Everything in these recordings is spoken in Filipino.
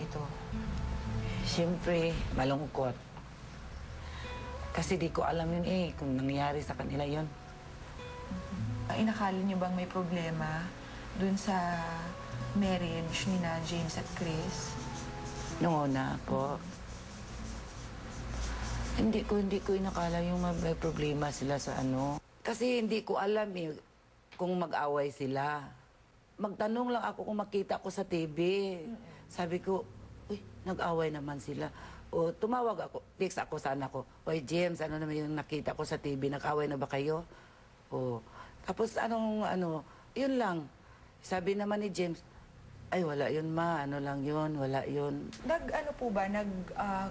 ito? Siyempre, malungkot. Kasi di ko alam yun kung nangyari sa kanila yun. Inakala niyo bang may problema dun sa marriage ni na James at Chris? Noong una po, hindi ko inakala yung may problema sila sa ano. Kasi hindi ko alam kung mag-away sila. Magtanong lang ako kung makita ko sa TV. Sabi ko, uy, nag-away naman sila. O tumawag ako, text ako sa anak ko, oy James, ano naman yung nakita ko sa TV, nag-away na ba kayo? O, tapos yun lang. Sabi naman ni James, ay wala yun ma, ano lang yun, wala yun.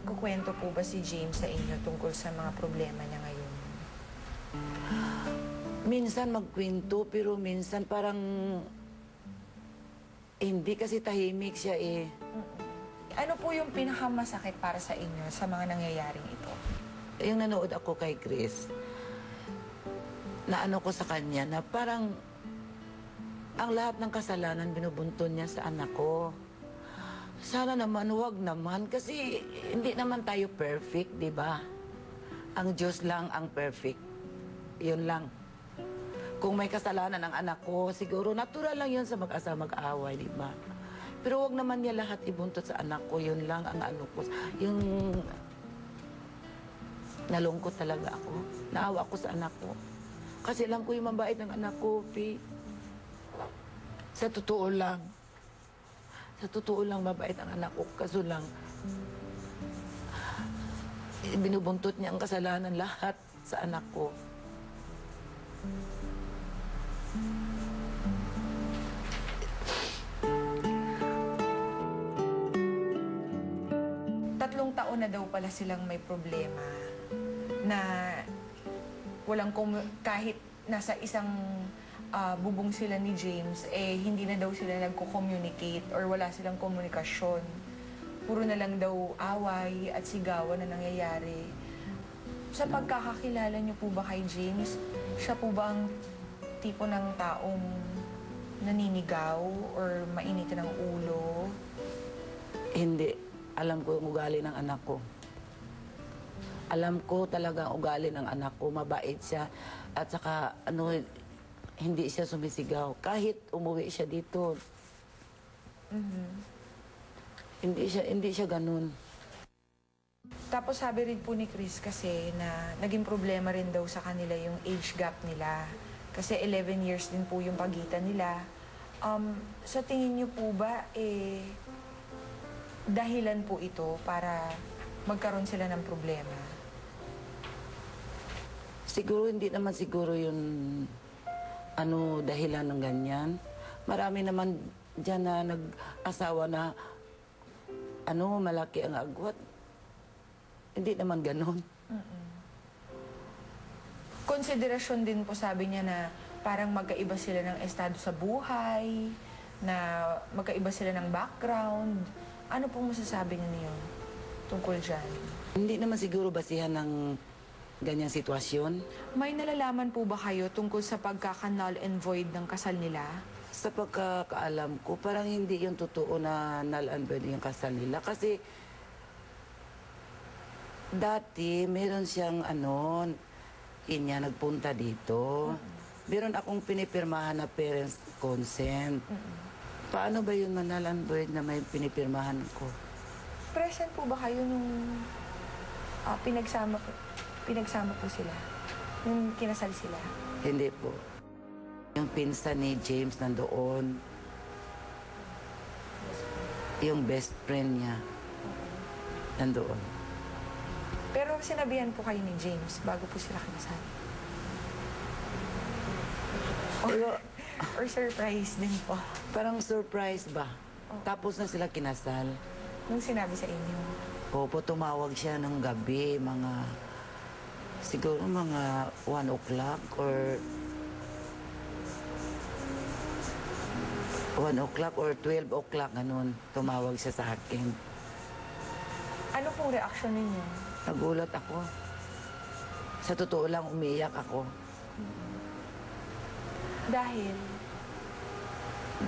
Kukwento po ba si James sa inyo tungkol sa mga problema niya ngayon? Minsan magkwento, pero minsan parang hindi kasi tahimik siya Ano po yung pinakamasakit para sa inyo sa mga nangyayaring ito? Yung nanood ako kay Chris, na ano ko sa kanya, na parang ang lahat ng kasalanan binubunton niya sa anak ko. Sana naman, huwag naman, kasi hindi naman tayo perfect, di ba? Ang Diyos lang ang perfect. Yun lang. Kung may kasalanan ang anak ko, siguro natural lang yun sa mag-asa mag-away, di ba? Pero huwag naman niya lahat ibuntot sa anak ko. Yun lang ang ano ko. Yung nalungkot talaga ako. Naawa ako sa anak ko. Kasi alam ko yung mabait ng anak ko, Pi. Sa totoo lang. Sa totoo lang, mabait ang anak ko. Kaso lang, binubuntot niya ang kasalanan lahat sa anak ko. Taon na daw pala silang may problema na kahit nasa isang bubong sila ni James, hindi na daw sila nagko-communicate or wala silang komunikasyon. Puro na lang daw away at sigawan na nangyayari. Sa pagkakakilala niyo po ba kay James, siya po ba ang tipo ng taong naninigaw or mainitin ng ulo? Hindi. Alam ko yung ugali ng anak ko. Alam ko talaga ang ugali ng anak ko. Mabait siya. At saka, hindi siya sumisigaw. Kahit umuwi siya dito. Hindi siya ganun. Tapos sabi rin po ni Chris kasi na naging problema rin daw sa kanila yung age gap nila. Kasi 11 years din po yung pagitan nila. Sa tingin niyo po ba, dahilan po ito para magkaroon sila ng problema? Siguro, hindi naman siguro yun dahilan ng ganyan. Marami naman dyan na nag-asawa na malaki ang agwat. Hindi naman ganon. Konsiderasyon din po sabi niya na parang magkaiba sila ng estado sa buhay, na magkaiba sila ng background. Ano pong masasabi niyo tungkol dyan? Hindi naman siguro basihan ng ganyang sitwasyon. May nalalaman po ba kayo tungkol sa pagkaka-null and void ng kasal nila? Sa pagkakaalam ko, parang hindi yung totoo na null and void yung kasal nila. Kasi dati, meron siyang nagpunta dito. Meron akong pinipirmahan na parents consent. Paano ba yun null and void na may pinipirmahan ko? Present po ba kayo nung pinagsama po sila? Nung kinasal sila? Hindi po. Yung pinsan ni James nandoon. Yung best friend niya nandoon. Pero sinabihan po kayo ni James bago po sila kinasal? Or surprise din po? Parang surprise ba? Tapos na sila kinasal. Nung sinabi sa inyo? Opo, tumawag siya ng gabi, siguro mga 1 o'clock or 12 o'clock, ganun. Tumawag siya sa akin. Ano pong reaksyon ninyo? Nagulat ako. Sa totoo lang, umiiyak ako. Dahil?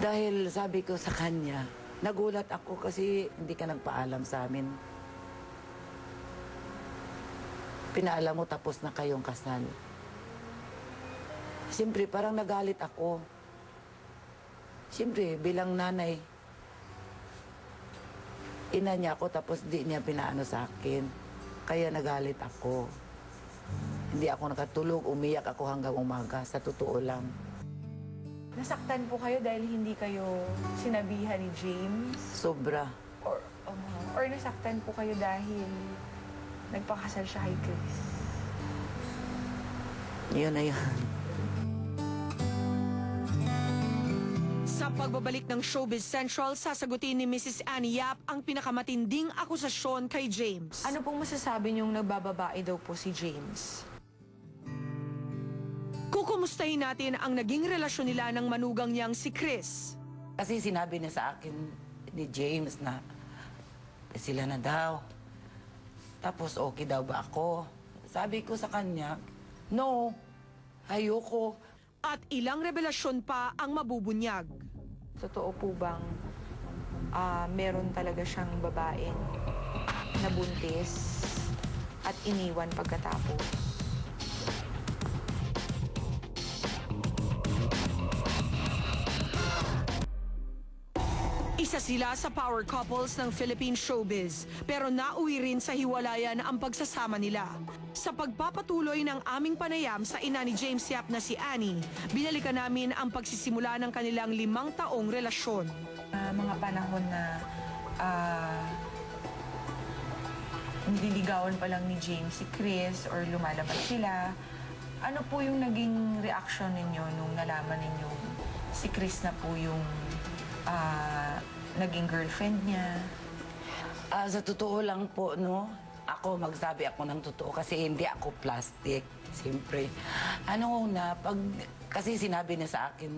Dahil sabi ko sa kanya, Nagulat ako kasi hindi ka nagpaalam sa amin. Pinaalam mo tapos na kayong kasal. Siyempre, parang nagalit ako. Siyempre, bilang nanay, ina niya ako tapos di niya pinaano sa akin. Kaya nagalit ako. Hindi ako nakatulog, umiyak ako hanggang umaga, sa totoo lang. Nasaktan po kayo dahil hindi kayo sinabihan ni James? Sobra. Or nasaktan po kayo dahil nagpakasal siya kay Chris? Yun na yun. Sa pagbabalik ng Showbiz Central, sasagutin ni Mrs. Annie Yap ang pinakamatinding akusasyon kay James. Ano pong masasabi niyong nagbababae daw po si James? Kukumustahin natin ang naging relasyon nila ng manugang niyang si Chris. Kasi sinabi niya sa akin ni James na sila na daw. Tapos okay daw ba ako? Sabi ko sa kanya, no, ayoko. At ilang revelasyon pa ang mabubunyag. Totoo po bang meron talaga siyang babaeng nabuntis at iniwan pagkatapos? Isa sila sa power couples ng Philippine showbiz, pero nauwi rin sa hiwalayan ang pagsasama nila. Sa pagpapatuloy ng aming panayam sa ina ni James Yap na si Annie, binalikan namin ang pagsisimula ng kanilang 5 taong relasyon. Mga panahon na nililigawan pa lang ni James si Chris or lumalabas sila, ano po yung naging reaction ninyo nung nalaman ninyo si Chris na po yung naging girlfriend niya? Sa totoo lang po, no, ako magsabi ako ng totoo kasi hindi ako plastic, siyempre. Kasi sinabi niya sa akin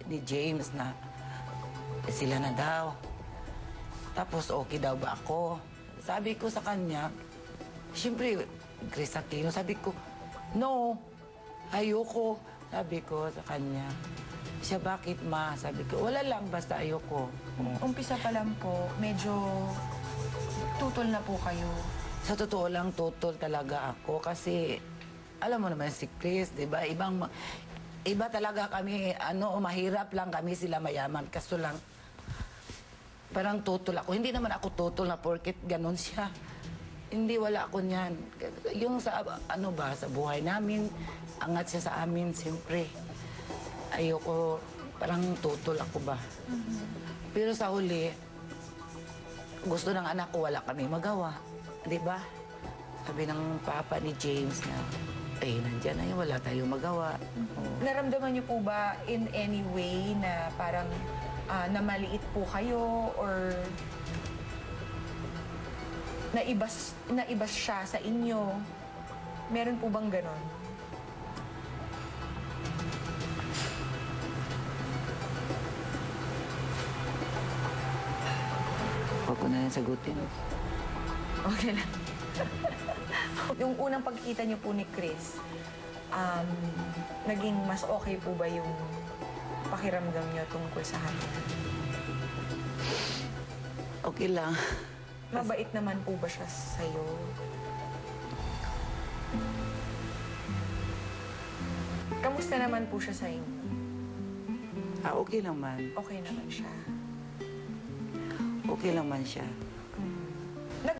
ni James na sila na daw. Tapos okay daw ba ako? Sabi ko sa kanya, siyempre, Chris Aquino, sabi ko, no, ayoko. Sabi ko sa kanya, siya, bakit ma? Sabi ko, wala lang, basta ayoko. Umpisa pa lang po, medyo tutol na po kayo. Sa totoo lang, tutol talaga ako kasi alam mo naman si Chris, di ba? Iba talaga kami, mahirap lang kami, sila mayaman. Kaso lang, parang tutol ako. Hindi naman ako tutol na porket ganun siya. Hindi, wala ako niyan. Yung sa, sa buhay namin, angat siya sa amin, siyempre. Ayoko, parang tutol ako ba. Pero sa huli, gusto ng anak ko, wala kami magawa. Di ba? Sabi ng papa ni James na, nandyan na yun, wala tayong magawa. Naramdaman niyo po ba in any way na parang namaliit po kayo or naibas siya sa inyo? Meron po bang ganon? Huwag ko na yan sagutin. Okay lang. Yung unang pagkita niyo po ni Chris, naging mas okay po ba yung pakiramdam niyo tungkol sa kanya? Okay lang. Mabait naman po ba siya sa'yo? Kamusta naman po siya sa inyo? Okay lang man. Okay naman siya. Okay lang man siya.